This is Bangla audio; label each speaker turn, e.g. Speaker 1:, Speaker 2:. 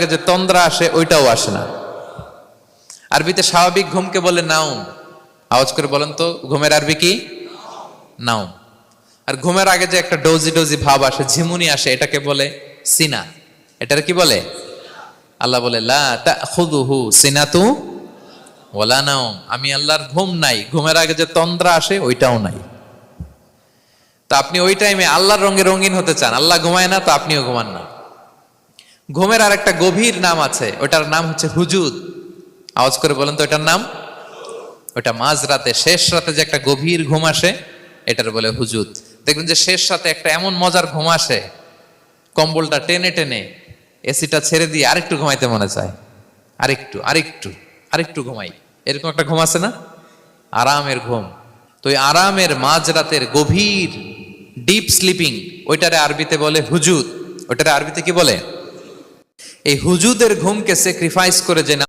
Speaker 1: আগে যে তন্দ্রা আসে ওইটাও আসে না। আরবিতে স্বাভাবিক ঘুমকে বলে নাউম। আওয়াজ করে বলেন তো, ঘুমের আরবি কি? নাউম। আর ঘুমের আগে যে একটা ডোজি ডোজি ভাব আসে, ঝিমুনি আসে, এটাকে বলে সিনা। এটার কি বলে? আল্লাহ বলে লা তাখুযুহু সিনাতু ওয়ালা নাওম, আমি আল্লাহর ঘুম নাই, ঘুমের আগে যে তন্দ্রা আসে ওইটাও নাই। তো আপনি ওই টাইমে আল্লাহর রঙে রঙিন হতে চান, আল্লাহ ঘুমায় না তো আপনিও ঘুমান না। ঘুমের আর একটা গভীর নাম আছে, ওটার নাম হচ্ছে হুজুদ। আওয়াজ করে বলেন তো এটার নাম? ওটা মাঝ রাতে, শেষ রাতে যে একটা গভীর ঘুম আসে, এটার বলে হুজুদ। দেখবেন যে শেষ রাতে একটা এমন মজার ঘুম আসে, কম্বলটা টেনে টেনে এসিটা ছেড়ে দিয়ে আরেকটু ঘুমাইতে মনে চায়, আরেকটু আরেকটু আরেকটু ঘুমাই, এরকম একটা ঘুম আছে না? আরামের ঘুম। তো এই আরামের মাঝ রাতের গভীর ডিপ স্লিপিং, ওইটারে আরবিতে বলে হুজুদ। ওইটারে আরবিতে কি বলে? এই হুজুদের ঘুমকে স্যাক্রিফাইস করে যে